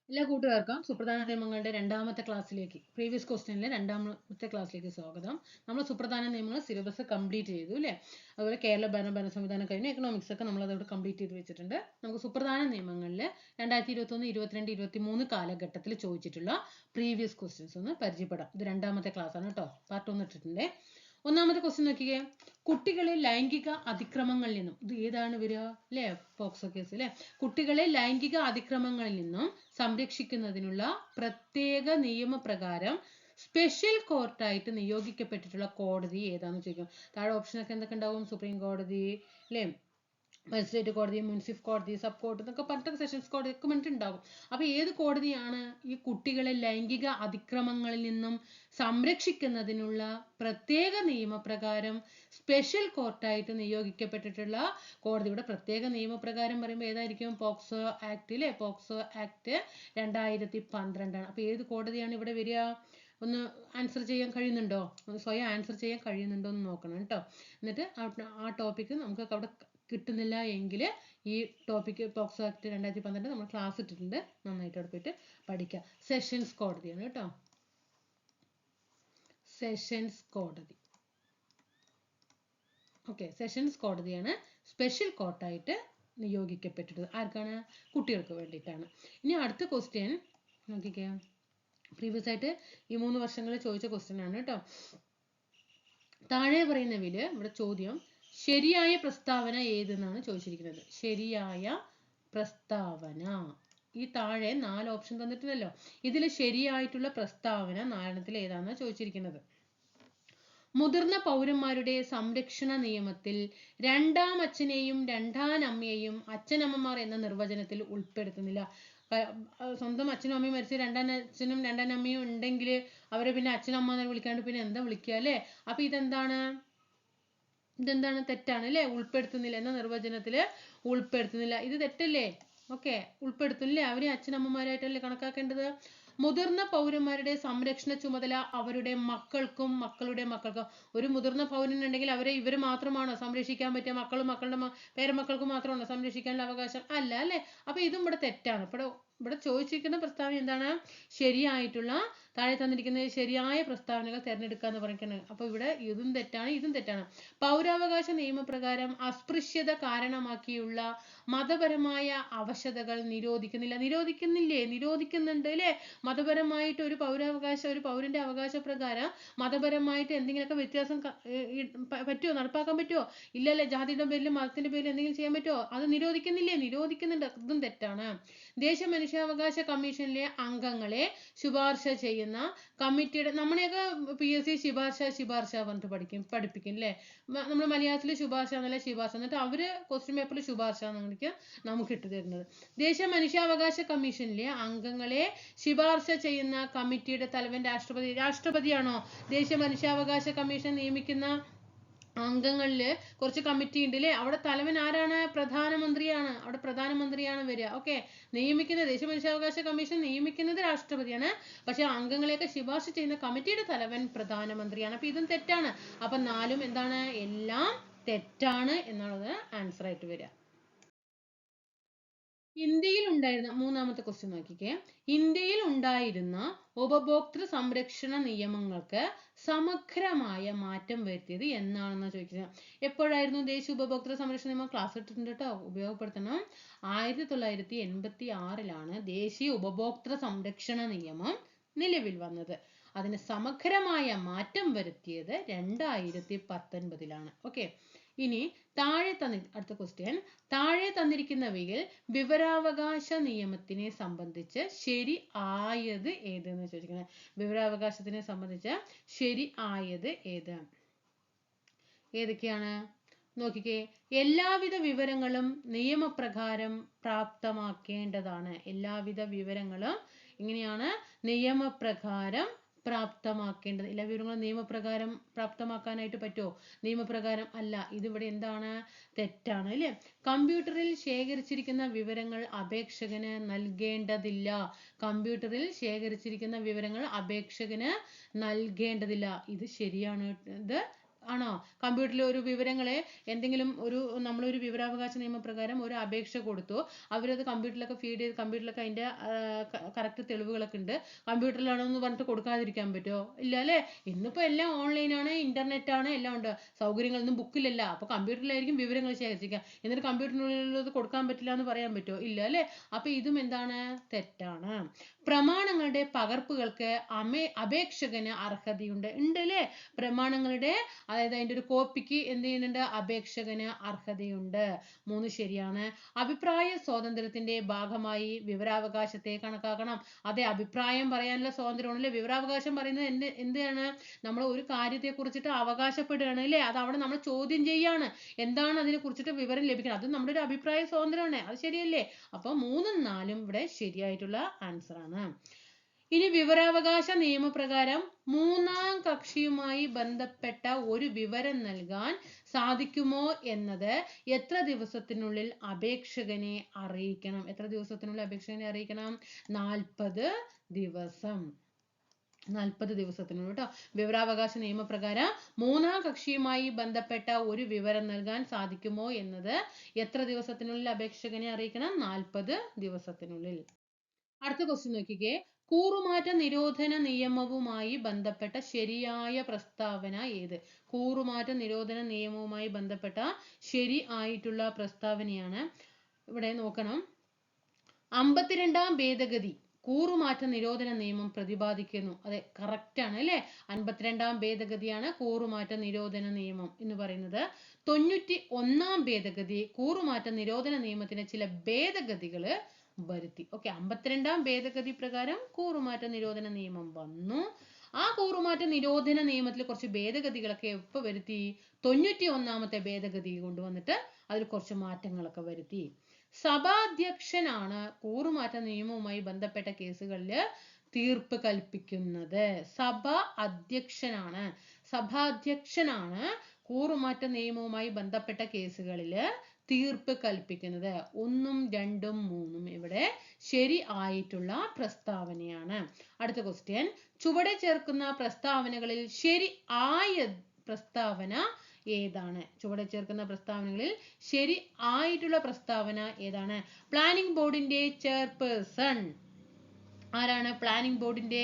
എല്ലാ കൂട്ടുകാർക്കും സുപ്രധാന നിയമങ്ങളുടെ രണ്ടാമത്തെ ക്ലാസ്സിലേക്ക് പ്രീവിയസ് ക്വസ്റ്റ്യനിലെ രണ്ടാമത്തെ ക്ലാസ്സിലേക്ക് സ്വാഗതം. നമ്മൾ സുപ്രധാന നിയമങ്ങൾ സിലബസ് കംപ്ലീറ്റ് ചെയ്തു അല്ലേ. അതുപോലെ കേരള ഭരണ സംവിധാനം കഴിഞ്ഞു എക്കണോമിക്സ് ഒക്കെ നമ്മൾ അതോടെ കംപ്ലീറ്റ് ചെയ്ത് വെച്ചിട്ടുണ്ട്. നമുക്ക് സുപ്രധാന നിയമങ്ങളിൽ 2021, 22, 23 കാലഘട്ടത്തിൽ ചോദിച്ചിട്ടുള്ള പ്രീവിയസ് ക്വസ്റ്റ്യൻസ് ഒന്ന് പരിചയപ്പെടാം. ഇത് രണ്ടാമത്തെ ക്ലാസ് ആണ് കേട്ടോ. പാർട്ട് 1 ഇട്ടിട്ടുണ്ട്. ഒന്നാമത്തെ ക്വസ്റ്റ്യൻ നോക്കിയേ, കുട്ടികളെ ലൈംഗിക അതിക്രമങ്ങളിൽ നിന്നും, ഇത് ഏതാണ് വരിക അല്ലേ, പോക്സോ കേസ് അല്ലേ. കുട്ടികളെ ലൈംഗിക അതിക്രമങ്ങളിൽ നിന്നും സംരക്ഷിക്കുന്നതിനുള്ള പ്രത്യേക നിയമപ്രകാരം സ്പെഷ്യൽ കോർട്ടായിട്ട് നിയോഗിക്കപ്പെട്ടിട്ടുള്ള കോടതി ഏതാന്ന് ചോദിക്കും. താഴെ ഓപ്ഷനൊക്കെ എന്തൊക്കെ ഉണ്ടാവും? സുപ്രീം കോടതി അല്ലേ, മജിസ്ട്രേറ്റ് കോടതി, മുൻസിഫ് കോടതി, സബ് കോടതി എന്നൊക്കെ പറഞ്ഞിട്ട് സെഷൻസ് കോടതി ഒക്കെ പറഞ്ഞിട്ടുണ്ടാകും. അപ്പൊ ഏത് കോടതിയാണ് ഈ കുട്ടികളെ ലൈംഗിക അതിക്രമങ്ങളിൽ നിന്നും സംരക്ഷിക്കുന്നതിനുള്ള പ്രത്യേക നിയമപ്രകാരം സ്പെഷ്യൽ കോർട്ടായിട്ട് നിയോഗിക്കപ്പെട്ടിട്ടുള്ള കോടതിയുടെ പ്രത്യേക നിയമപ്രകാരം പറയുമ്പോൾ ഏതായിരിക്കും? പോക്സോ ആക്ട് അല്ലേ. പോക്സോ ആക്ട് 2012 ആണ്. അപ്പൊ ഏത് കോടതിയാണ് ഇവിടെ വരിക? ഒന്ന് ആൻസർ ചെയ്യാൻ കഴിയുന്നുണ്ടോ? ഒന്ന് സ്വയം ആൻസർ ചെയ്യാൻ കഴിയുന്നുണ്ടോ എന്ന് നോക്കണം കേട്ടോ. എന്നിട്ട് ആ ടോപ്പിക്ക് നമുക്ക് അവിടെ കിട്ടുന്നില്ല എങ്കിൽ ഈ ടോപ്പിക്ക് പോക്സോ ആക്ട് 2012 നമ്മൾ ക്ലാസ് ഇട്ടിട്ടുണ്ട്, നന്നായിട്ട് അവിടെ പോയിട്ട് പഠിക്കുക. സെഷൻസ് കോടതിയാണ് കേട്ടോ, സെഷൻസ് കോടതി. ഓക്കെ, സെഷൻസ് കോടതിയാണ് സ്പെഷ്യൽ കോർട്ടായിട്ട് നിയോഗിക്കപ്പെട്ടിട്ടുള്ളത്. ആർക്കാണ്? കുട്ടികൾക്ക് വേണ്ടിയിട്ടാണ്. ഇനി അടുത്ത ക്വസ്റ്റ്യൻ നോക്കിക്കേ, പ്രീവിയസ് ആയിട്ട് ഈ 3 വർഷങ്ങളിൽ ചോദിച്ച ക്വസ്റ്റ്യൻ ആണ് കേട്ടോ. താഴെ പറയുന്നവയിൽ ഇവിടെ ചോദ്യം ശരിയായ പ്രസ്താവന ഏതെന്നാണ് ചോദിച്ചിരിക്കുന്നത്. ശരിയായ പ്രസ്താവന. ഈ താഴെ 4 ഓപ്ഷൻ തന്നിട്ടുണ്ടല്ലോ, ഇതിൽ ശരിയായിട്ടുള്ള പ്രസ്താവന 4 ഏതാണെന്നാണ് ചോദിച്ചിരിക്കുന്നത്. മുതിർന്ന പൗരന്മാരുടെ സംരക്ഷണ നിയമത്തിൽ രണ്ടാം അച്ഛനെയും രണ്ടാം അമ്മയെയും അച്ഛനമ്മമാർ എന്ന നിർവചനത്തിൽ ഉൾപ്പെടുത്തുന്നില്ല. സ്വന്തം അച്ഛനും അമ്മയും മരിച്ച് രണ്ടാം അച്ഛനും രണ്ടാം അമ്മയും ഉണ്ടെങ്കിൽ അവരെ പിന്നെ അച്ഛനമ്മ എന്ന് വിളിക്കാണ്ട് പിന്നെ എന്താ വിളിക്കുക അല്ലേ. അപ്പൊ ഇതെന്താണ്? തെറ്റാണ് അല്ലേ. ഉൾപ്പെടുത്തുന്നില്ല എന്ന നിർവചനത്തില് ഉൾപ്പെടുത്തുന്നില്ല, ഇത് തെറ്റല്ലേ. ഓക്കെ, ഉൾപ്പെടുത്തുന്നില്ല, അവരെ അച്ഛനമ്മമാരായിട്ടല്ലേ കണക്കാക്കേണ്ടത്. മുതിർന്ന പൗരന്മാരുടെ സംരക്ഷണ ചുമതല അവരുടെ മക്കൾക്കും മക്കളുടെ മക്കൾക്കും. ഒരു മുതിർന്ന പൗരനുണ്ടെങ്കിൽ അവരെ ഇവർ മാത്രമാണോ സംരക്ഷിക്കാൻ പറ്റുക? മക്കളും മക്കളുടെ പേരമക്കൾക്കും മാത്രമാണോ സംരക്ഷിക്കാനുള്ള അവകാശം? അല്ല അല്ലേ. അപ്പൊ ഇതും ഇവിടെ തെറ്റാണ്. ഇവിടെ ചോദിച്ചിരിക്കുന്ന പ്രസ്താവന എന്താണ്? ശരിയായിട്ടുള്ള താഴെ തന്നിരിക്കുന്ന ശരിയായ പ്രസ്താവനകൾ തിരഞ്ഞെടുക്കുക എന്ന് പറഞ്ഞിട്ടുണ്ട്. അപ്പൊ ഇവിടെ ഇതും തെറ്റാണ്, ഇതും തെറ്റാണ്. പൗരാവകാശ നിയമപ്രകാരം അസ്പൃശ്യത കാരണമാക്കിയുള്ള മതപരമായ അവശതകൾ നിരോധിക്കുന്നില്ലേ? നിരോധിക്കുന്നുണ്ട് അല്ലേ. മതപരമായിട്ട് ഒരു പൗരന്റെ അവകാശ പ്രകാരം മതപരമായിട്ട് എന്തെങ്കിലുമൊക്കെ വ്യത്യാസം പറ്റുമോ? നടപ്പാക്കാൻ പറ്റുമോ? ഇല്ലല്ലേ. ജാതിയുടെ പേരിലും മതത്തിന്റെ പേരിലും എന്തെങ്കിലും ചെയ്യാൻ പറ്റുമോ? അത് നിരോധിക്കുന്നില്ലേ? നിരോധിക്കുന്നുണ്ട്, ഇതും തെറ്റാണ്. ദേശീയ മനുഷ്യാവകാശ കമ്മീഷനിലെ അംഗങ്ങളെ ശുപാർശ ചെയ്യുന്ന കമ്മിറ്റിയുടെ, നമ്മളെയൊക്കെ PSC ശുപാർശ പറഞ്ഞിട്ട് പഠിപ്പിക്കും അല്ലേ. നമ്മൾ മലയാളത്തിൽ ശുപാർശ എന്നല്ല ശുപാർശ, എന്നിട്ട് അവര് ക്വസ്റ്റ്യൻ പേപ്പറിൽ ശുപാർശ എന്നായിരിക്കും നമുക്ക് ഇട്ടു തരുന്നത്. ദേശീയ മനുഷ്യാവകാശ കമ്മീഷനിലെ അംഗങ്ങളെ ശുപാർശ ചെയ്യുന്ന കമ്മിറ്റിയുടെ തലവൻ രാഷ്ട്രപതിയാണോ? ദേശീയ മനുഷ്യാവകാശ കമ്മീഷൻ നിയമിക്കുന്ന അംഗങ്ങളില് കുറച്ച് കമ്മിറ്റി ഉണ്ട് അല്ലേ. അവിടെ തലവൻ ആരാണ്? പ്രധാനമന്ത്രിയാണ്. അവിടെ പ്രധാനമന്ത്രിയാണ് വരിക. ഓക്കെ, നിയമിക്കുന്നത് ദേശീയ മനുഷ്യാവകാശ കമ്മീഷൻ നിയമിക്കുന്നത് രാഷ്ട്രപതിയാണ്. പക്ഷെ അംഗങ്ങളെയൊക്കെ ശുപാർശ ചെയ്യുന്ന കമ്മിറ്റിയുടെ തലവൻ പ്രധാനമന്ത്രിയാണ്. അപ്പൊ ഇതും തെറ്റാണ്. അപ്പൊ 4ഉം എന്താണ്? എല്ലാം തെറ്റാണ് എന്നുള്ളത് ആൻസർ ആയിട്ട് വരിക. ഇന്ത്യയിൽ ഉണ്ടായിരുന്ന മൂന്നാമത്തെ ക്വസ്റ്റ്യൻ നോക്കിക്കേ, ഇന്ത്യയിൽ ഉണ്ടായിരുന്ന ഉപഭോക്തൃ സംരക്ഷണ നിയമങ്ങൾക്ക് സമഗ്രമായ മാറ്റം വരുത്തിയത് എന്നാണെന്ന് ചോദിക്കുന്നത്. എപ്പോഴായിരുന്നു ദേശീയ ഉപഭോക്തൃ സംരക്ഷണ നിയമം? ക്ലാസ് ഇട്ടിട്ടുണ്ട് കേട്ടോ, ഉപയോഗപ്പെടുത്തണം. 1996 ദേശീയ ഉപഭോക്തൃ സംരക്ഷണ നിയമം നിലവിൽ വന്നത്. അതിന് സമഗ്രമായ മാറ്റം വരുത്തിയത് 2019. ഓക്കെ, ഇനി അടുത്ത ക്വസ്റ്റ്യൻ, താഴെ തന്നിരിക്കുന്നവയിൽ വിവരാവകാശ നിയമത്തിനെ സംബന്ധിച്ച് ശരി ആയത് ഏതെന്ന് ചോദിക്കുന്നത്. വിവരാവകാശത്തിനെ സംബന്ധിച്ച് ശരി ആയത് ഏതൊക്കെയാണ് നോക്കിക്കേ. എല്ലാവിധ വിവരങ്ങളും നിയമപ്രകാരം പ്രാപ്തമാക്കേണ്ടതാണ്. എല്ലാവിധ വിവരങ്ങളും എങ്ങനെയാണ്? നിയമപ്രകാരം പ്രാപ്തമാക്കേണ്ടത്. എല്ലാ വിവരങ്ങളും നിയമപ്രകാരം പ്രാപ്തമാക്കാനായിട്ട് പറ്റുമോ? നിയമപ്രകാരം അല്ല. ഇതിവിടെ എന്താണ്? തെറ്റാണ് അല്ലേ. കമ്പ്യൂട്ടറിൽ ശേഖരിച്ചിരിക്കുന്ന വിവരങ്ങൾ അപേക്ഷകന് നൽകേണ്ടതില്ല. കമ്പ്യൂട്ടറിൽ ശേഖരിച്ചിരിക്കുന്ന വിവരങ്ങൾ അപേക്ഷകന് നൽകേണ്ടതില്ല. ഇത് ശരിയാണ്. ഇത് ആണോ? കമ്പ്യൂട്ടറിൽ ഒരു വിവരങ്ങളെ എന്തെങ്കിലും നമ്മളൊരു വിവരാവകാശ നിയമപ്രകാരം ഒരു അപേക്ഷ കൊടുത്തു, അവരത് കമ്പ്യൂട്ടറിലൊക്കെ ഫീഡ് ചെയ്ത് കമ്പ്യൂട്ടറിലൊക്കെ അതിന്റെ കറക്റ്റ് തെളിവുകളൊക്കെ ഉണ്ട്, കമ്പ്യൂട്ടറിലാണെന്ന് പറഞ്ഞിട്ട് കൊടുക്കാതിരിക്കാൻ പറ്റുമോ? ഇല്ല അല്ലേ? ഇന്നിപ്പോ എല്ലാം ഓൺലൈനാണ്, ഇന്റർനെറ്റ് ആണ്, എല്ലാം ഉണ്ട്. സൗകര്യങ്ങളൊന്നും ബുക്കിലല്ല. അപ്പൊ കമ്പ്യൂട്ടറിലായിരിക്കും വിവരങ്ങൾ ശേഖരിക്കുക. എന്നിട്ട് കമ്പ്യൂട്ടറിനുള്ളത് കൊടുക്കാൻ പറ്റില്ല എന്ന് പറയാൻ പറ്റുമോ? ഇല്ല അല്ലേ? അപ്പൊ ഇതും എന്താണ്? തെറ്റാണ്. പ്രമാണങ്ങളുടെ പകർപ്പുകൾക്ക് അപേക്ഷകന് അർഹതയുണ്ട്. ഉണ്ട് അല്ലേ? പ്രമാണങ്ങളുടെ, അതായത് അതിന്റെ ഒരു കോപ്പിക്ക് എന്ത് ചെയ്യുന്നുണ്ട്? അപേക്ഷകന് അർഹതയുണ്ട്. 3 ശരിയാണ്. അഭിപ്രായ സ്വാതന്ത്ര്യത്തിന്റെ ഭാഗമായി വിവരാവകാശത്തെ കണക്കാക്കണം. അതെ, അഭിപ്രായം പറയാനുള്ള സ്വാതന്ത്ര്യമാണല്ലേ. വിവരാവകാശം പറയുന്നത് എന്താണ്? നമ്മൾ ഒരു കാര്യത്തെ കുറിച്ചിട്ട് അവകാശപ്പെടുകയാണ് അല്ലേ? അത് അവിടെ നമ്മൾ ചോദ്യം ചെയ്യാണ്, എന്താണ് അതിനെ കുറിച്ചിട്ട് വിവരം ലഭിക്കണം, അത് നമ്മുടെ ഒരു അഭിപ്രായ സ്വാതന്ത്ര്യമാണ്. അത് ശരിയല്ലേ? അപ്പൊ 3ഉം 4ഉം ഇവിടെ ശരിയായിട്ടുള്ള ആൻസർ ആണ്. ഇനി വിവരാവകാശ നിയമപ്രകാരം മൂന്നാം കക്ഷിയുമായി ബന്ധപ്പെട്ട ഒരു വിവരം നൽകാൻ സാധിക്കുമോ എന്നത് എത്ര ദിവസത്തിനുള്ളിൽ അപേക്ഷകനെ അറിയിക്കണം? എത്ര ദിവസത്തിനുള്ളിൽ അപേക്ഷകനെ അറിയിക്കണം? 40 ദിവസം. 40 ദിവസത്തിനുള്ളിൽ കേട്ടോ. വിവരാവകാശ നിയമപ്രകാരം മൂന്നാം കക്ഷിയുമായി ബന്ധപ്പെട്ട ഒരു വിവരം നൽകാൻ സാധിക്കുമോ എന്നത് എത്ര ദിവസത്തിനുള്ളിൽ അപേക്ഷകനെ അറിയിക്കണം? 40 ദിവസത്തിനുള്ളിൽ. അടുത്ത ക്വസ്റ്റ്യൻ നോക്കിക്കേ. കൂറുമാറ്റ നിരോധന നിയമവുമായി ബന്ധപ്പെട്ട ശരിയായ പ്രസ്താവന ഏത്? കൂറുമാറ്റ നിരോധന നിയമവുമായി ബന്ധപ്പെട്ട ശരി ആയിട്ടുള്ള പ്രസ്താവനയാണ്. ഇവിടെ നോക്കണം. 52ാം ഭേദഗതി കൂറുമാറ്റ നിരോധന നിയമം പ്രതിപാദിക്കുന്നു. അതെ, കറക്റ്റ് ആണ് അല്ലേ? 52ാം ഭേദഗതിയാണ് കൂറുമാറ്റ നിരോധന നിയമം എന്ന് പറയുന്നത്. 91ാം ഭേദഗതി കൂറുമാറ്റ നിരോധന നിയമത്തിന് ചില ഭേദഗതികൾ വരുത്തി. ഓക്കെ, 52ാം ഭേദഗതി പ്രകാരം കൂറുമാറ്റ നിരോധന നിയമം വന്നു. ആ കൂറുമാറ്റ നിരോധന നിയമത്തിൽ കുറച്ച് ഭേദഗതികളൊക്കെ എപ്പോൾ വരുത്തി? 91ാമത്തെ ഭേദഗതി കൊണ്ടുവന്നിട്ട് അതിൽ കുറച്ച് മാറ്റങ്ങളൊക്കെ വരുത്തി. സഭാധ്യക്ഷനാണ് കൂറുമാറ്റ നിയമവുമായി ബന്ധപ്പെട്ട കേസുകളിൽ തീർപ്പ് കൽപ്പിക്കുന്നത്. സഭാധ്യക്ഷനാണ് കൂറുമാറ്റ നിയമവുമായി ബന്ധപ്പെട്ട കേസുകളിൽ തീർപ്പ് കൽപ്പിക്കുന്നത്. 1ഉം 2ഉം 3ഉം ഇവിടെ ശരി ആയിട്ടുള്ള പ്രസ്താവനയാണ്. അടുത്ത ക്വസ്റ്റ്യൻ. ചുവടെ ചേർക്കുന്ന പ്രസ്താവനകളിൽ ശരി ആയ പ്രസ്താവന ഏതാണ്? ചുവടെ ചേർക്കുന്ന പ്രസ്താവനകളിൽ ശരി ആയിട്ടുള്ള പ്രസ്താവന ഏതാണ്? പ്ലാനിംഗ് ബോർഡിന്റെ ചെയർപേഴ്സൺ ആരാണ്? പ്ലാനിംഗ് ബോർഡിന്റെ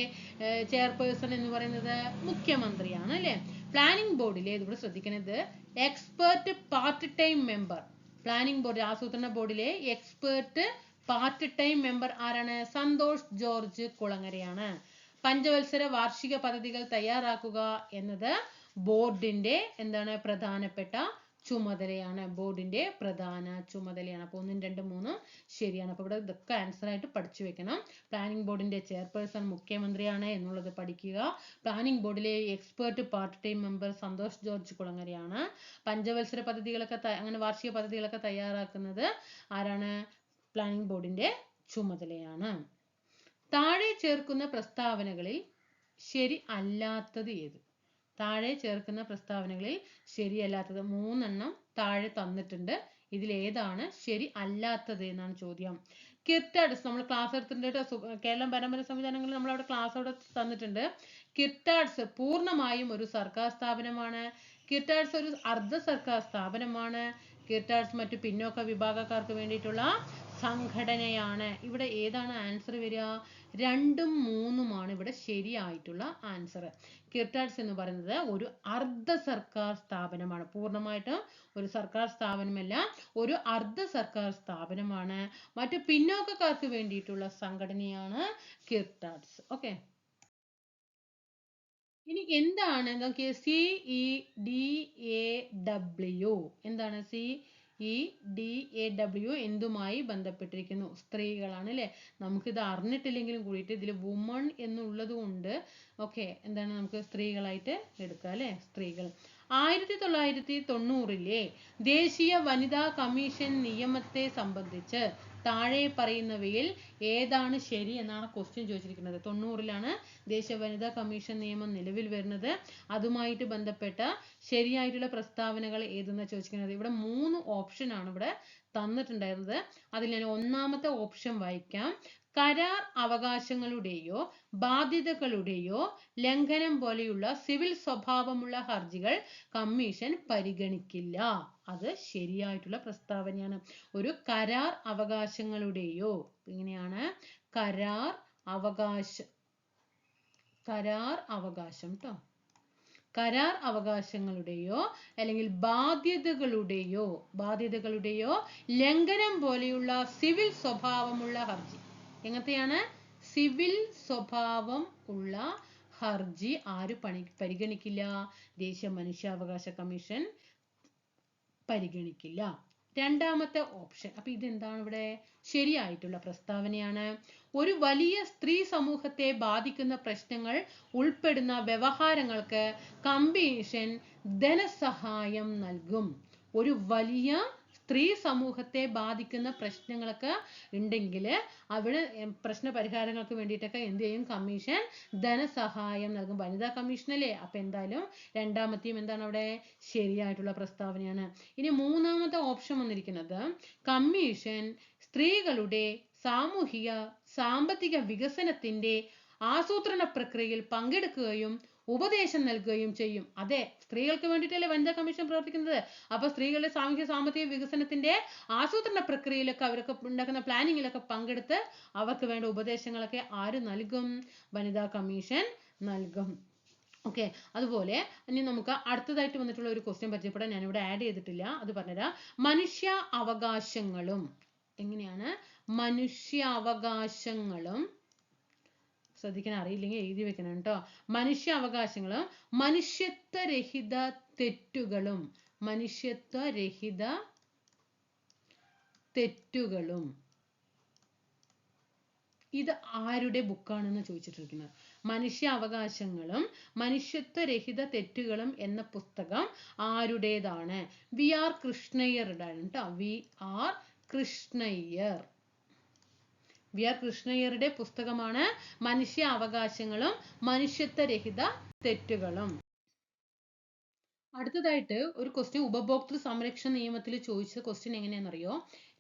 ചെയർപേഴ്സൺ എന്ന് പറയുന്നത് മുഖ്യമന്ത്രിയാണ് അല്ലേ? പ്ലാനിംഗ് ബോർഡിലെ, ഇവിടെ ശ്രദ്ധിക്കുന്നത്, expert part time member, planning board ആസൂത്രണ ബോർഡിലെ എക്സ്പെർട്ട് പാർട്ട് ടൈം മെമ്പർ ആരാണ്? സന്തോഷ് ജോർജ് കുളങ്ങരയാണ്. പഞ്ചവത്സര വാർഷിക പദ്ധതികൾ തയ്യാറാക്കുക എന്നത് ബോർഡിന്റെ പ്രധാനപ്പെട്ട ചുമതലയാണ്. ബോർഡിന്റെ പ്രധാന ചുമതലയാണ്. അപ്പൊ 1ഉം 2ഉം 3ഉം ശരിയാണ്. അപ്പൊ ഇവിടെ ഇതൊക്കെ ആൻസർ ആയിട്ട് പഠിച്ചു വെക്കണം. പ്ലാനിംഗ് ബോർഡിന്റെ ചെയർപേഴ്സൺ മുഖ്യമന്ത്രിയാണ് എന്നുള്ളത് പഠിക്കുക. പ്ലാനിംഗ് ബോർഡിലെ expert part time member Santhosh George കുളങ്ങരയാണ്. പഞ്ചവത്സര പദ്ധതികളൊക്കെ അങ്ങനെ വാർഷിക പദ്ധതികളൊക്കെ തയ്യാറാക്കുന്നത് ആരാണ്? പ്ലാനിംഗ് ബോർഡിന്റെ ചുമതലയാണ്. താഴെ ചേർക്കുന്ന പ്രസ്താവനകളിൽ ശരി അല്ലാത്തത് ഏത്? താഴെ ചേർക്കുന്ന പ്രസ്താവനകളിൽ ശരിയല്ലാത്തത് 3 എണ്ണം താഴെ തന്നിട്ടുണ്ട്. ഇതിൽ ഏതാണ് ശരി അല്ലാത്തത് എന്നാണ് ചോദ്യം. കിർട്ടാഡ്സ്, നമ്മൾ ക്ലാസ് എടുത്തിട്ടുണ്ട്. കേരളം പരമ്പര സംവിധാനങ്ങളിൽ നമ്മൾ അവിടെ ക്ലാസ് അവിടെ തന്നിട്ടുണ്ട്. കിർട്ടാഡ്സ് പൂർണ്ണമായും ഒരു സർക്കാർ സ്ഥാപനമാണ്. കിർട്ടാഡ്സ് ഒരു അർദ്ധ സർക്കാർ സ്ഥാപനമാണ്. കിർട്ടാഡ്സ് മറ്റു പിന്നോക്ക വിഭാഗക്കാർക്ക് വേണ്ടിയിട്ടുള്ള സംഘടനയാണ്. ഇവിടെ ഏതാണ് ആൻസർ വരിക? 2ഉം 3ഉമാണ് ഇവിടെ ശരിയായിട്ടുള്ള ആൻസർ. കിർട്ടാഡ്സ് എന്ന് പറയുന്നത് ഒരു അർദ്ധ സർക്കാർ സ്ഥാപനമാണ്. പൂർണ്ണമായിട്ടും ഒരു സർക്കാർ സ്ഥാപനമല്ല, ഒരു അർദ്ധ സർക്കാർ സ്ഥാപനമാണ്. മറ്റു പിന്നോക്കക്കാർക്ക് വേണ്ടിയിട്ടുള്ള സംഘടനയാണ് കിർട്ടാഡ്സ്. ഓക്കെ, ഇനി എന്താണ് CEDAW? എന്താണ് CEDAW? എന്തുമായി ബന്ധപ്പെട്ടിരിക്കുന്നു? സ്ത്രീകളാണ് അല്ലെ? നമുക്കിത് അറിഞ്ഞിട്ടില്ലെങ്കിലും കൂടിയിട്ട് ഇതിൽ വുമൺ എന്നുള്ളത് കൊണ്ട് നമുക്ക് സ്ത്രീകളായിട്ട് എടുക്കാം അല്ലെ? സ്ത്രീകൾ. 1990-ലെ ദേശീയ വനിതാ കമ്മീഷൻ നിയമത്തെ സംബന്ധിച്ച് താഴെ പറയുന്നവയിൽ ഏതാണ് ശരി എന്നാണ് ക്വസ്റ്റ്യൻ ചോദിച്ചിരിക്കുന്നത്. 90-ലാണ് ദേശീയ വനിതാ കമ്മീഷൻ നിയമം നിലവിൽ വരുന്നത്. അതുമായിട്ട് ബന്ധപ്പെട്ട ശരിയായിട്ടുള്ള പ്രസ്താവനകൾ ഏതെന്ന് ചോദിച്ചിരിക്കുന്നത്. ഇവിടെ 3 ഓപ്ഷൻ ആണ് ഇവിടെ തന്നിട്ടുണ്ടായിരുന്നത്. അതിൽ ഞാൻ ഒന്നാമത്തെ ഓപ്ഷൻ വായിക്കാം. കരാർ അവകാശങ്ങളുടെയോ ബാധ്യതകളുടെയോ ലംഘനം പോലെയുള്ള സിവിൽ സ്വഭാവമുള്ള ഹർജികൾ കമ്മീഷൻ പരിഗണിക്കില്ല. അത് ശരിയായിട്ടുള്ള പ്രസ്താവനയാണ്. ഒരു കരാർ അവകാശങ്ങളുടെയോ, ഇങ്ങനെയാണ് കരാർ അവകാശം ട്ടോ. കരാർ അവകാശങ്ങളുടെയോ അല്ലെങ്കിൽ ബാധ്യതകളുടെയോ ലംഘനം പോലെയുള്ള സിവിൽ സ്വഭാവമുള്ള ഹർജി. എങ്ങനത്തെയാണ്? സിവിൽ സ്വഭാവം ഉള്ള ഹർജി ആര് പരിഗണിക്കില്ല? ദേശീയ മനുഷ്യാവകാശ കമ്മീഷൻ പരിഗണിക്കില്ല. രണ്ടാമത്തെ ഓപ്ഷൻ. അപ്പൊ ഇതെന്താണ് ഇവിടെ? ശരിയായിട്ടുള്ള പ്രസ്താവനയാണ്. ഒരു വലിയ സ്ത്രീ സമൂഹത്തെ ബാധിക്കുന്ന പ്രശ്നങ്ങൾ ഉൾപ്പെടുന്ന വ്യവഹാരങ്ങൾക്ക് കമ്മീഷൻ ധനസഹായം നൽകും. ഒരു വലിയ സ്ത്രീ സമൂഹത്തെ ബാധിക്കുന്ന പ്രശ്നങ്ങളൊക്കെ ഉണ്ടെങ്കിൽ അവിടെ പ്രശ്ന പരിഹാരങ്ങൾക്ക് വേണ്ടിയിട്ടൊക്കെ എന്ത് ചെയ്യും? കമ്മീഷൻ ധനസഹായം നൽകും. വനിതാ കമ്മീഷൻ അല്ലേ? അപ്പൊ എന്തായാലും രണ്ടാമത്തെയും എന്താണ് അവിടെ? ശരിയായിട്ടുള്ള പ്രസ്താവനയാണ്. ഇനി മൂന്നാമത്തെ ഓപ്ഷൻ വന്നിരിക്കുന്നത് കമ്മീഷൻ സ്ത്രീകളുടെ സാമൂഹിക സാമ്പത്തിക വികസനത്തിന്റെ ആസൂത്രണ പ്രക്രിയയിൽ പങ്കെടുക്കുകയും ഉപദേശം നൽകുകയും ചെയ്യും. അതെ, സ്ത്രീകൾക്ക് വേണ്ടിയിട്ടല്ലേ വനിതാ കമ്മീഷൻ പ്രവർത്തിക്കുന്നത്. അപ്പൊ സ്ത്രീകളുടെ സാമൂഹ്യ സാമ്പത്തിക വികസനത്തിന്റെ ആസൂത്രണ പ്രക്രിയയിലൊക്കെ അവരൊക്കെ ഉണ്ടാക്കുന്ന പ്ലാനിങ്ങിലൊക്കെ പങ്കെടുത്ത് അവർക്ക് വേണ്ട ഉപദേശങ്ങളൊക്കെ ആര് നൽകും? വനിതാ കമ്മീഷൻ നൽകും. ഓക്കെ, അതുപോലെ ഇനി നമുക്ക് അടുത്തതായിട്ട് വന്നിട്ടുള്ള ഒരു ക്വസ്റ്റ്യൻ പരിചയപ്പെടാൻ ഞാനിവിടെ ആഡ് ചെയ്തിട്ടില്ല, അത് പറഞ്ഞുതരാം. മനുഷ്യ അവകാശങ്ങളും, എങ്ങനെയാണ്? മനുഷ്യ അവകാശങ്ങളും, ശ്രദ്ധിക്കാൻ അറിയില്ലെങ്കിൽ എഴുതി വെക്കണം കേട്ടോ. മനുഷ്യ അവകാശങ്ങളും മനുഷ്യത്വരഹിത തെറ്റുകളും ഇത് ആരുടെ ബുക്കാണെന്ന് ചോദിച്ചിട്ടിരിക്കുന്നത്. മനുഷ്യ അവകാശങ്ങളും മനുഷ്യത്വരഹിത തെറ്റുകളും എന്ന പുസ്തകം ആരുടേതാണ്? വി ആർ കൃഷ്ണയ്യറുടെ കേട്ടോ. വി ആർ കൃഷ്ണയ്യറുടെ പുസ്തകമാണ് മനുഷ്യ അവകാശങ്ങളും മനുഷ്യത്വരഹിത തെറ്റുകളും. അടുത്തതായിട്ട് ഒരു ക്വസ്റ്റ്യൻ ഉപഭോക്തൃ സംരക്ഷണ നിയമത്തിൽ ചോദിച്ച ക്വസ്റ്റ്യൻ എങ്ങനെയാണെന്നറിയോ?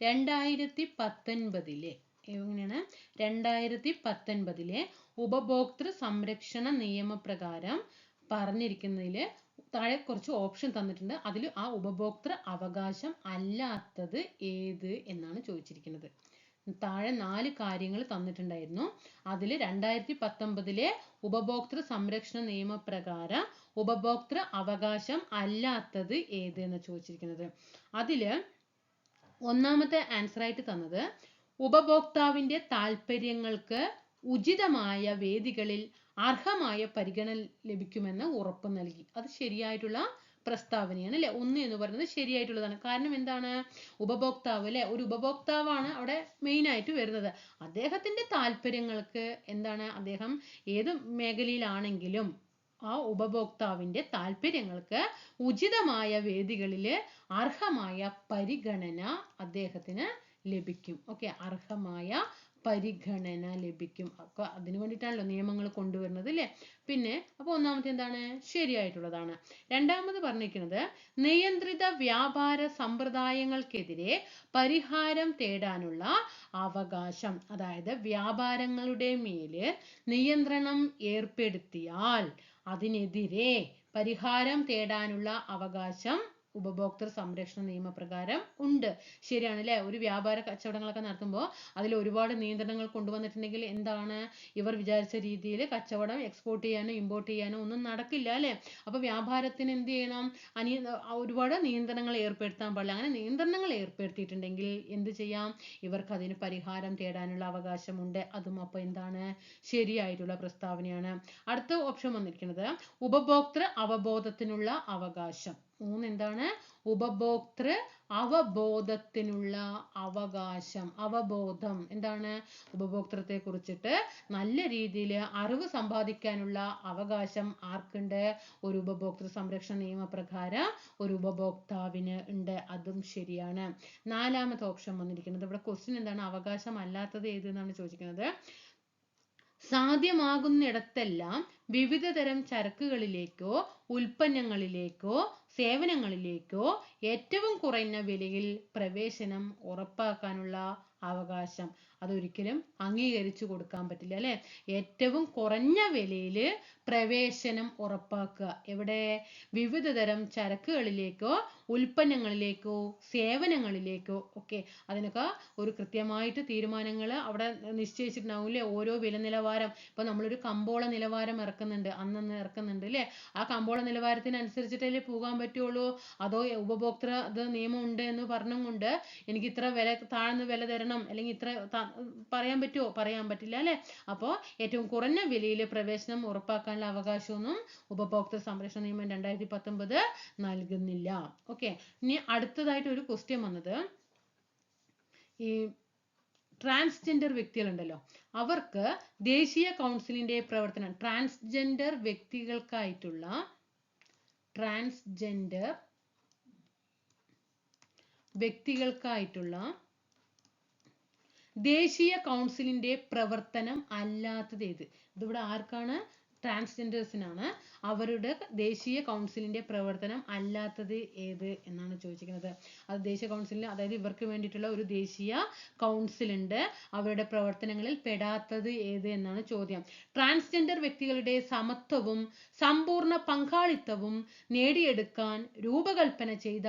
2019 എങ്ങനെയാണ്? 2019 ഉപഭോക്തൃ സംരക്ഷണ നിയമപ്രകാരം പറഞ്ഞിരിക്കുന്നതിൽ താഴെ കുറച്ച് ഓപ്ഷൻ തന്നിട്ടുണ്ട്. അതിൽ ആ ഉപഭോക്തൃ അവകാശം അല്ലാത്തത് ഏത് എന്നാണ് ചോദിച്ചിരിക്കുന്നത്. താഴെ 4 കാര്യങ്ങൾ തന്നിട്ടുണ്ടായിരുന്നു. അതിൽ 2019 ഉപഭോക്തൃ സംരക്ഷണ നിയമപ്രകാരം ഉപഭോക്തൃ അവകാശം അല്ലാത്തത് ഏത് എന്ന് ചോദിച്ചിരിക്കുന്നത്. അതില് ഒന്നാമത്തെ ആൻസർ ആയിട്ട് തന്നത് ഉപഭോക്താവിന്റെ താല്പര്യങ്ങൾക്ക് ഉചിതമായ വേദികളിൽ അർഹമായ പരിഗണന ലഭിക്കുമെന്ന് ഉറപ്പ് നൽകി. അത് ശരിയായിട്ടുള്ള പ്രസ്താവനയാണ് അല്ലെ? 1 എന്ന് പറയുന്നത് ശരിയായിട്ടുള്ളതാണ്. കാരണം എന്താണ്? ഉപഭോക്താവ് അല്ലെ? ഒരു ഉപഭോക്താവാണ് അവിടെ മെയിൻ ആയിട്ട് വരുന്നത്. അദ്ദേഹത്തിന്റെ താല്പര്യങ്ങൾക്ക് എന്താണ്? അദ്ദേഹം ഏത് മേഖലയിലാണെങ്കിലും ആ ഉപഭോക്താവിന്റെ താല്പര്യങ്ങൾക്ക് ഉചിതമായ വേദികളിൽ അർഹമായ പരിഗണന അദ്ദേഹത്തിന് ലഭിക്കും. ഓക്കെ, അർഹമായ പരിഗണന ലഭിക്കും. അപ്പൊ അതിനു വേണ്ടിയിട്ടാണല്ലോ നിയമങ്ങൾ കൊണ്ടുവരുന്നത് അല്ലേ? പിന്നെ അപ്പൊ ഒന്നാമത്തെ എന്താണ്? ശരിയായിട്ടുള്ളതാണ്. രണ്ടാമത് പറഞ്ഞിരിക്കുന്നത് നിയന്ത്രിത വ്യാപാര സമ്പ്രദായങ്ങൾക്കെതിരെ പരിഹാരം തേടാനുള്ള അവകാശം. അതായത് വ്യാപാരങ്ങളുടെ മേല് നിയന്ത്രണം ഏർപ്പെടുത്തിയാൽ അതിനെതിരെ പരിഹാരം തേടാനുള്ള അവകാശം ഉപഭോക്തൃ സംരക്ഷണ നിയമപ്രകാരം ഉണ്ട്. ശരിയാണ് അല്ലെ? ഒരു വ്യാപാര കച്ചവടങ്ങളൊക്കെ നടത്തുമ്പോൾ അതിൽ ഒരുപാട് നിയന്ത്രണങ്ങൾ കൊണ്ടുവന്നിട്ടുണ്ടെങ്കിൽ എന്താണ്? ഇവർ വിചാരിച്ച രീതിയിൽ കച്ചവടം എക്സ്പോർട്ട് ചെയ്യാനോ ഇമ്പോർട്ട് ചെയ്യാനോ ഒന്നും നടക്കില്ല അല്ലെ? അപ്പൊ വ്യാപാരത്തിന് എന്ത് ചെയ്യണം? ഒരുപാട് നിയന്ത്രണങ്ങൾ ഏർപ്പെടുത്താൻ പാടില്ല. അങ്ങനെ നിയന്ത്രണങ്ങൾ ഏർപ്പെടുത്തിയിട്ടുണ്ടെങ്കിൽ എന്ത് ചെയ്യാം? ഇവർക്ക് അതിന് പരിഹാരം തേടാനുള്ള അവകാശമുണ്ട്. അതും അപ്പൊ എന്താണ്? ശരിയായിട്ടുള്ള പ്രസ്താവനയാണ്. അടുത്ത ഓപ്ഷൻ വന്നിരിക്കുന്നത് ഉപഭോക്തൃ അവബോധത്തിനുള്ള അവകാശം. 3 എന്താണ്? ഉപഭോക്തൃ അവബോധത്തിനുള്ള അവകാശം. അവബോധം എന്താണ്? ഉപഭോക്തൃത്തെ കുറിച്ചിട്ട് നല്ല രീതിയിൽ അറിവ് സമ്പാദിക്കാനുള്ള അവകാശം ആർക്കുണ്ട്? ഒരു ഉപഭോക്തൃ സംരക്ഷണ നിയമപ്രകാരം ഒരു ഉപഭോക്താവിന് ഉണ്ട്. അതും ശരിയാണ്. 4ാമത്തെ ഓപ്ഷൻ വന്നിരിക്കുന്നത് ഇവിടെ ക്വസ്റ്റ്യൻ എന്താണ്? അവകാശം അല്ലാത്തത് ഏത് എന്നാണ് ചോദിക്കുന്നത്. സാധ്യമാകുന്നിടത്തെല്ലാം വിവിധ തരം ചരക്കുകളിലേക്കോ ഉൽപ്പന്നങ്ങളിലേക്കോ സേവനങ്ങളിലേക്കോ ഏറ്റവും കുറഞ്ഞ വിലയിൽ പ്രവേശനം ഉറപ്പാക്കാനുള്ള അവകാശം. അതൊരിക്കലും അംഗീകരിച്ചു കൊടുക്കാൻ പറ്റില്ല അല്ലെ. ഏറ്റവും കുറഞ്ഞ വിലയിൽ പ്രവേശനം ഉറപ്പാക്കുക. എവിടെ? വിവിധ തരം ചരക്കുകളിലേക്കോ ഉൽപ്പന്നങ്ങളിലേക്കോ സേവനങ്ങളിലേക്കോ ഒക്കെ. അതിനൊക്കെ ഒരു കൃത്യമായിട്ട് തീരുമാനങ്ങൾ അവിടെ നിശ്ചയിച്ചിട്ടുണ്ടാവും അല്ലേ. ഓരോ വില നിലവാരം. ഇപ്പൊ നമ്മളൊരു കമ്പോള നിലവാരം ഇറക്കുന്നുണ്ട്, അന്നന്ന് ഇറക്കുന്നുണ്ട് അല്ലേ. ആ കമ്പോള നിലവാരത്തിനനുസരിച്ചിട്ടല്ലേ പോകാൻ പറ്റുള്ളൂ. അതോ ഉപഭോക്തൃ നിയമം ഉണ്ട് എന്ന് പറഞ്ഞുകൊണ്ട് എനിക്ക് ഇത്ര വില താഴ്ന്ന വില തരണം അല്ലെങ്കിൽ ഇത്ര പറയാൻ പറ്റുമോ? പറയാൻ പറ്റില്ല അല്ലെ. അപ്പോൾ ഏറ്റവും കുറഞ്ഞ വിലയിൽ പ്രവേശനം ഉറപ്പാക്കാനുള്ള അവകാശമൊന്നും ഉപഭോക്തൃ സംരക്ഷണ നിയമം 2019 നൽകുന്നില്ല. ഓക്കെ. ഇനി അടുത്തതായിട്ട് ഒരു ക്വസ്റ്റ്യൻ വന്നത്, ഈ ട്രാൻസ്ജെൻഡർ വ്യക്തികളുണ്ടല്ലോ, അവർക്ക് ദേശീയ കൗൺസിലിന്റെ പ്രവർത്തനം, ട്രാൻസ്ജെൻഡർ വ്യക്തികൾക്കായിട്ടുള്ള ദേശീയ കൗൺസിലിന്റെ പ്രവർത്തനം അല്ലാത്തത് ഏത്? ഇതിവിടെ ആർക്കാണ്? ട്രാൻസ്ജെൻഡേഴ്സിനാണ്. അവരുടെ ദേശീയ കൗൺസിലിന്റെ പ്രവർത്തനം അല്ലാത്തത് ഏത് എന്നാണ് ചോദിച്ചിരിക്കുന്നത്. അത് ദേശീയ കൗൺസിലിന്, അതായത് ഇവർക്ക് വേണ്ടിയിട്ടുള്ള ഒരു ദേശീയ കൗൺസിൽ ഉണ്ട്, അവരുടെ പ്രവർത്തനങ്ങളിൽ പെടാത്തത് ഏത് എന്നാണ് ചോദ്യം. ട്രാൻസ്ജെൻഡർ വ്യക്തികളുടെ സമത്വവും സമ്പൂർണ്ണ പങ്കാളിത്തവും നേടിയെടുക്കാൻ രൂപകൽപ്പന ചെയ്ത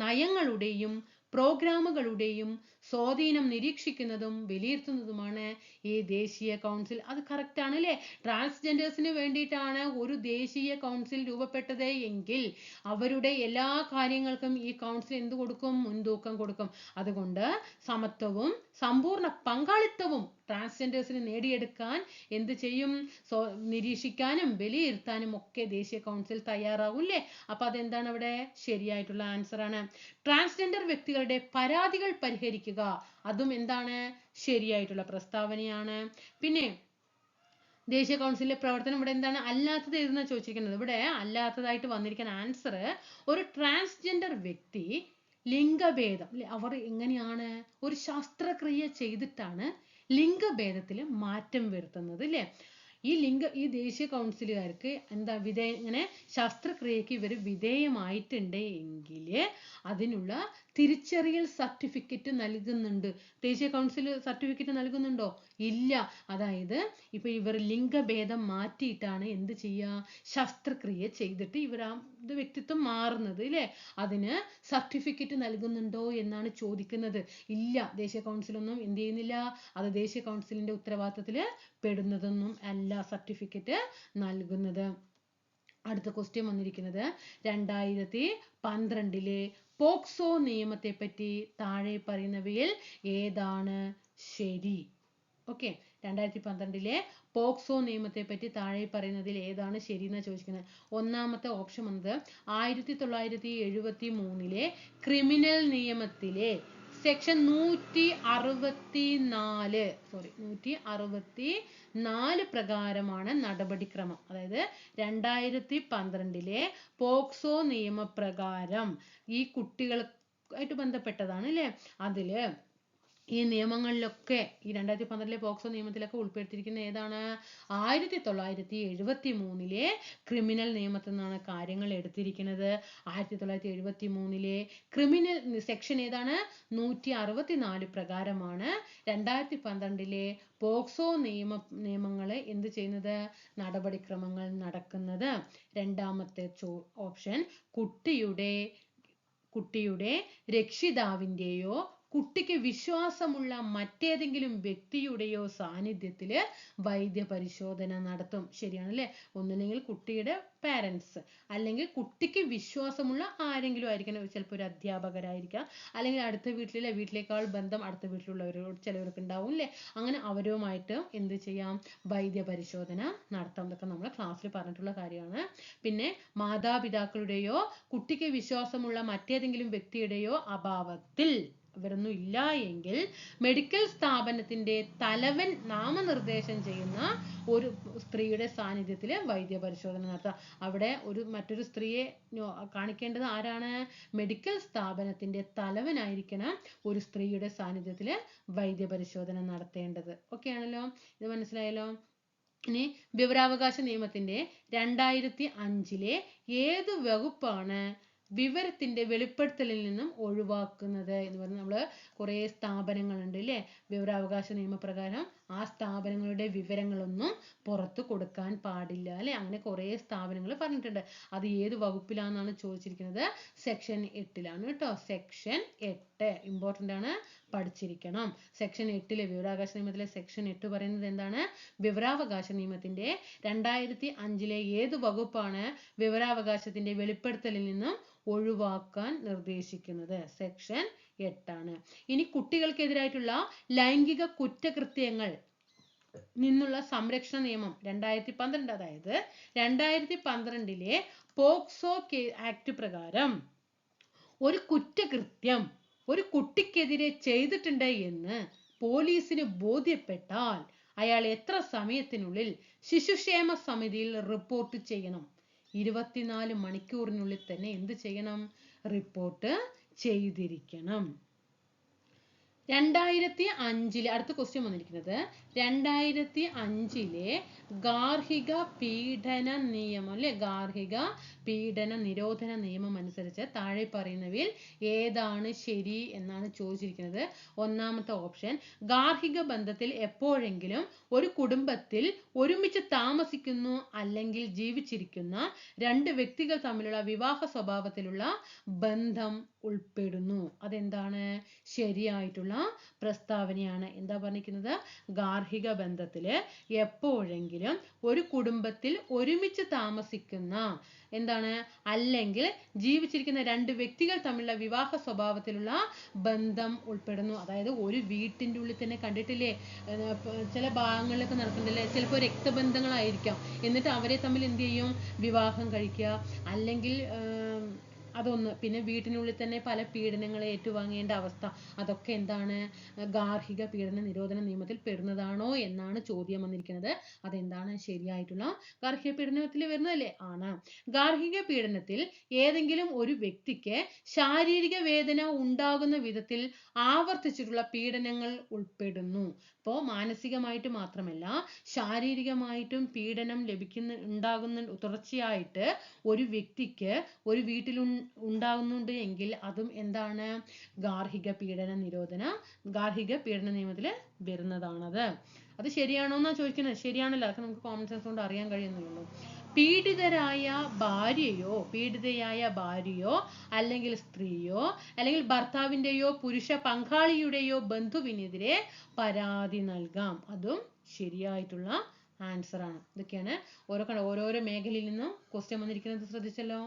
നയങ്ങളുടെയും പ്രോഗ്രാമുകളുടെയും സ്വാധീനം നിരീക്ഷിക്കുന്നതും വിലയിരുത്തുന്നതുമാണ് ഈ ദേശീയ കൗൺസിൽ. അത് കറക്റ്റ് ആണ് അല്ലേ. ട്രാൻസ്ജെൻഡേഴ്സിന് വേണ്ടിയിട്ടാണ് ഒരു ദേശീയ കൗൺസിൽ രൂപപ്പെട്ടത് എങ്കിൽ അവരുടെ എല്ലാ കാര്യങ്ങൾക്കും ഈ കൗൺസിൽ എന്ത് കൊടുക്കും? മുൻതൂക്കം കൊടുക്കും. അതുകൊണ്ട് സമത്വവും സമ്പൂർണ്ണ പങ്കാളിത്തവും ട്രാൻസ്ജെൻഡേഴ്സിന് നേടിയെടുക്കാൻ എന്ത് ചെയ്യും? നിരീക്ഷിക്കാനും വിലയിരുത്താനും ഒക്കെ ദേശീയ കൗൺസിൽ തയ്യാറാകും അല്ലേ. അപ്പൊ അതെന്താണ് അവിടെ? ശരിയായിട്ടുള്ള ആൻസർ ആണ്. ട്രാൻസ്ജെൻഡർ വ്യക്തികളുടെ പരാതികൾ പരിഹരിക്കുക, അതും എന്താണ്? ശരിയായിട്ടുള്ള പ്രസ്താവനയാണ്. പിന്നെ ദേശീയ കൗൺസിലിന്റെ പ്രവർത്തനം ഇവിടെ എന്താണ്? അല്ലാത്തത് ഏതെന്നാണ് ചോദിച്ചിരിക്കുന്നത്. ഇവിടെ അല്ലാത്തതായിട്ട് വന്നിരിക്കുന്ന ആൻസർ, ഒരു ട്രാൻസ്ജെൻഡർ വ്യക്തി ലിംഗഭേദം, അവർ എങ്ങനെയാണ് ഒരു ശസ്ത്രക്രിയ ചെയ്തിട്ടാണ് ലിംഗഭേദത്തിൽ മാറ്റം വരുത്തുന്നത് അല്ലേ. ഈ ദേശീയ കൗൺസിലുകാർക്ക് എന്താ ഇങ്ങനെ ശസ്ത്രക്രിയക്ക് ഇവർ വിധേയമായിട്ടുണ്ട് എങ്കിൽ അതിനുള്ള തിരിച്ചറിയൽ സർട്ടിഫിക്കറ്റ് നൽകുന്നുണ്ട്. ദേശീയ കൗൺസിൽ സർട്ടിഫിക്കറ്റ് നൽകുന്നുണ്ടോ? ഇല്ല. അതായത് ഇപ്പൊ ഇവർ ലിംഗഭേദം മാറ്റിയിട്ടാണ് എന്ത് ചെയ്യുക? ശസ്ത്രക്രിയ ചെയ്തിട്ട് ഇവർ ആ വ്യക്തിത്വം മാറുന്നത് അല്ലേ. അതിന് സർട്ടിഫിക്കറ്റ് നൽകുന്നുണ്ടോ എന്നാണ് ചോദിക്കുന്നത്. ഇല്ല, ദേശീയ കൗൺസിലൊന്നും എന്ത് ചെയ്യുന്നില്ല, അത് ദേശീയ കൗൺസിലിന്റെ ഉത്തരവാദിത്തത്തിൽ പെടുന്നതൊന്നും അല്ല സർട്ടിഫിക്കറ്റ് നൽകുന്നത്. അടുത്ത ക്വസ്റ്റ്യൻ വന്നിരിക്കുന്നത് 2012 പോക്സോ നിയമത്തെ പറ്റി താഴെ പറയുന്നവയിൽ ഏതാണ് ശരി? ഓക്കെ, 2012 പോക്സോ നിയമത്തെ പറ്റി താഴെ പറയുന്നതിൽ ഏതാണ് ശരി എന്നാണ് ചോദിക്കുന്നത്. ഒന്നാമത്തെ ഓപ്ഷൻ വന്നത് 1973 ക്രിമിനൽ നിയമത്തിലെ സെക്ഷൻ 164 പ്രകാരമാണ് നടപടിക്രമം. അതായത് 2012 പോക്സോ നിയമപ്രകാരം ഈ കുട്ടികളായിട്ട് ബന്ധപ്പെട്ടതാണ് അല്ലേ. അതില് ഈ നിയമങ്ങളിലൊക്കെ ഈ 2012 പോക്സോ നിയമത്തിലൊക്കെ ഉൾപ്പെടുത്തിയിരിക്കുന്ന ഏതാണ്? 1973 ക്രിമിനൽ നിയമത്തിൽ നിന്നാണ് കാര്യങ്ങൾ എടുത്തിരിക്കുന്നത്. 1973 ക്രിമിനൽ സെക്ഷൻ ഏതാണ്? 164 പ്രകാരമാണ് 2012 പോക്സോ നിയമങ്ങളെ എന്ത് ചെയ്യുന്നത്? നടപടിക്രമങ്ങൾ നടക്കുന്നത്. രണ്ടാമത്തെ ഓപ്ഷൻ, കുട്ടിയുടെ രക്ഷിതാവിന്റെയോ കുട്ടിക്ക് വിശ്വാസമുള്ള മറ്റേതെങ്കിലും വ്യക്തിയുടെയോ സാന്നിധ്യത്തില് വൈദ്യപരിശോധന നടത്തും. ശരിയാണല്ലേ. ഒന്നുമില്ലെങ്കിൽ കുട്ടിയുടെ പാരന്റ്സ്, അല്ലെങ്കിൽ കുട്ടിക്ക് വിശ്വാസമുള്ള ആരെങ്കിലും ആയിരിക്കണം. ചിലപ്പോൾ ഒരു അധ്യാപകരായിരിക്കാം, അല്ലെങ്കിൽ അടുത്ത വീട്ടിലേക്കാൾ ബന്ധം അടുത്ത വീട്ടിലുള്ളവരോട് ചിലവർക്ക് ഉണ്ടാവും അല്ലേ. അങ്ങനെ അവരുമായിട്ട് എന്ത് ചെയ്യാം? വൈദ്യപരിശോധന നടത്താം. ഇതൊക്കെ നമ്മൾ ക്ലാസ്സിൽ പറഞ്ഞിട്ടുള്ള കാര്യമാണ്. പിന്നെ മാതാപിതാക്കളുടെയോ കുട്ടിക്ക് വിശ്വാസമുള്ള മറ്റേതെങ്കിലും വ്യക്തിയുടെയോ അഭാവത്തിൽ, ഇവരൊന്നും ഇല്ല എങ്കിൽ മെഡിക്കൽ സ്ഥാപനത്തിന്റെ തലവൻ നാമനിർദ്ദേശം ചെയ്യുന്ന ഒരു സ്ത്രീയുടെ സാന്നിധ്യത്തിൽ വൈദ്യപരിശോധന നടത്താം. അവിടെ മറ്റൊരു സ്ത്രീയെ കാണിക്കേണ്ടത് ആരാണ്? മെഡിക്കൽ സ്ഥാപനത്തിന്റെ തലവനായിരിക്കണം ഒരു സ്ത്രീയുടെ സാന്നിധ്യത്തിൽ വൈദ്യപരിശോധന നടത്തേണ്ടത്. ഓക്കെ ആണല്ലോ, ഇത് മനസ്സിലായല്ലോ. ഇനി വിവരാവകാശ നിയമത്തിന്റെ 2005 ഏത് വകുപ്പാണ് വിവരത്തിന്റെ വെളിപ്പെടുത്തലിൽ നിന്നും ഒഴിവാക്കുന്നത് എന്ന് പറഞ്ഞാൽ നമ്മൾ കുറേ സ്ഥാപനങ്ങളുണ്ട് അല്ലേ, വിവരാവകാശ നിയമപ്രകാരം ആ സ്ഥാപനങ്ങളുടെ വിവരങ്ങളൊന്നും പുറത്തു കൊടുക്കാൻ പാടില്ല അല്ലെ, അങ്ങനെ കുറേ സ്ഥാപനങ്ങൾ പറഞ്ഞിട്ടുണ്ട്. അത് ഏത് വകുപ്പിലാണെന്നാണ് ചോദിച്ചിരിക്കുന്നത്? സെക്ഷൻ 8 കേട്ടോ. സെക്ഷൻ 8 ഇമ്പോർട്ടന്റ് ആണ്, പഠിച്ചിരിക്കണം. സെക്ഷൻ 8 വിവരാവകാശ നിയമത്തിലെ സെക്ഷൻ 8 പറയുന്നത് എന്താണ്? വിവരാവകാശ നിയമത്തിന്റെ 2005 ഏത് വകുപ്പാണ് വിവരാവകാശത്തിന്റെ വെളിപ്പെടുത്തലിൽ നിന്നും ഒഴിവാക്കാൻ നിർദ്ദേശിക്കുന്നത്? സെക്ഷൻ 8 ഇനി കുട്ടികൾക്കെതിരായിട്ടുള്ള ലൈംഗിക കുറ്റകൃത്യങ്ങൾ നിന്നുള്ള സംരക്ഷണ നിയമം 2012, അതായത് 2012 പോക്സോ ആക്ട് പ്രകാരം ഒരു കുറ്റകൃത്യം ഒരു കുട്ടിക്കെതിരെ ചെയ്തിട്ടുണ്ട് എന്ന് പോലീസിന് ബോധ്യപ്പെട്ടാൽ അയാൾ എത്ര സമയത്തിനുള്ളിൽ ശിശുക്ഷേമ സമിതിയിൽ റിപ്പോർട്ട് ചെയ്യണം? 24 മണിക്കൂറിനുള്ളിൽ തന്നെ എന്ത് ചെയ്യണം? റിപ്പോർട്ട് ചെയ്തിരിക്കണം. 2005 അടുത്ത ക്വസ്റ്റ്യൻ വന്നിരിക്കുന്നത് 2005 ഗാർഹിക പീഡന നിയമം അല്ലെ, ഗാർഹിക പീഡന നിരോധന നിയമം അനുസരിച്ച് താഴെ പറയുന്നവയിൽ ഏതാണ് ശരി എന്നാണ് ചോദിച്ചിരിക്കുന്നത്. ഒന്നാമത്തെ ഓപ്ഷൻ, ഗാർഹിക ബന്ധത്തിൽ എപ്പോഴെങ്കിലും ഒരു കുടുംബത്തിൽ ഒരുമിച്ച് താമസിക്കുന്നു അല്ലെങ്കിൽ ജീവിച്ചിരിക്കുന്ന രണ്ട് വ്യക്തികൾ തമ്മിലുള്ള വിവാഹ സ്വഭാവത്തിലുള്ള ബന്ധം ഉൾപ്പെടുന്നു. അതെന്താണ്? ശരിയായിട്ടുള്ള പ്രസ്താവനയാണ്. എന്താ പറഞ്ഞിരിക്കുന്നത്? ഗാർഹിക ബന്ധത്തില് എപ്പോഴെങ്കിലും ഒരു കുടുംബത്തിൽ ഒരുമിച്ച് താമസിക്കുന്ന എന്താണ് അല്ലെങ്കിൽ ജീവിച്ചിരിക്കുന്ന രണ്ട് വ്യക്തികൾ തമ്മിലുള്ള വിവാഹ സ്വഭാവത്തിലുള്ള ബന്ധം ഉൾപ്പെടുന്നു. അതായത് ഒരു വീട്ടിന്റെ ഉള്ളിൽ തന്നെ കണ്ടിട്ടില്ലേ ചില ഭാഗങ്ങളിലൊക്കെ നടക്കുന്നില്ലേ, ചിലപ്പോൾ രക്തബന്ധങ്ങളായിരിക്കാം, എന്നിട്ട് അവരെ തമ്മിൽ എന്ത് ചെയ്യും? വിവാഹം കഴിക്കുക, അല്ലെങ്കിൽ അതൊന്ന്, പിന്നെ വീട്ടിനുള്ളിൽ തന്നെ പല പീഡനങ്ങളെ ഏറ്റുവാങ്ങേണ്ട അവസ്ഥ, അതൊക്കെ എന്താണ്? ഗാർഹിക പീഡന നിരോധന നിയമത്തിൽ പെടുന്നതാണോ എന്നാണ് ചോദ്യം വന്നിരിക്കുന്നത്. അതെന്താണ്? ശരിയായിട്ടുള്ള ഗാർഹിക പീഡനത്തിൽ വരുന്നതല്ലേ? ആണ്. ഗാർഹിക പീഡനത്തിൽ ഏതെങ്കിലും ഒരു വ്യക്തിക്ക് ശാരീരിക വേദന ഉണ്ടാകുന്ന വിധത്തിൽ ആവർത്തിച്ചിട്ടുള്ള പീഡനങ്ങൾ ഉൾപ്പെടുന്നു. അപ്പോൾ മാനസികമായിട്ട് മാത്രമല്ല ശാരീരികമായിട്ടും പീഡനം ഉണ്ടാകുന്ന തുടർച്ചയായിട്ട് ഒരു വ്യക്തിക്ക് ഒരു വീട്ടിൽ ഉണ്ടാകുന്നുണ്ട് എങ്കിൽ അതും എന്താണ്? ഗാർഹിക പീഡന നിയമത്തിൽ വരുന്നതാണത്. അത് ശരിയാണോ എന്നാ ചോദിക്കുന്നത്? ശരിയാണല്ലോ, അതൊക്കെ നമുക്ക് കോമൺ സെൻസ് കൊണ്ട് അറിയാൻ കഴിയുന്നുള്ളൂ. പീഡിതയായ ഭാര്യയോ അല്ലെങ്കിൽ സ്ത്രീയോ അല്ലെങ്കിൽ ഭർത്താവിന്റെയോ പുരുഷ പങ്കാളിയുടെയോ ബന്ധുവിനെതിരെ പരാതി നൽകാം. അതും ശരിയായിട്ടുള്ള ആൻസർ ആണ്. ഇതൊക്കെയാണ് ഓരോരോ മേഖലയിൽ നിന്നും ക്വസ്റ്റ്യൻ വന്നിരിക്കുന്നത്, ശ്രദ്ധിച്ചല്ലോ.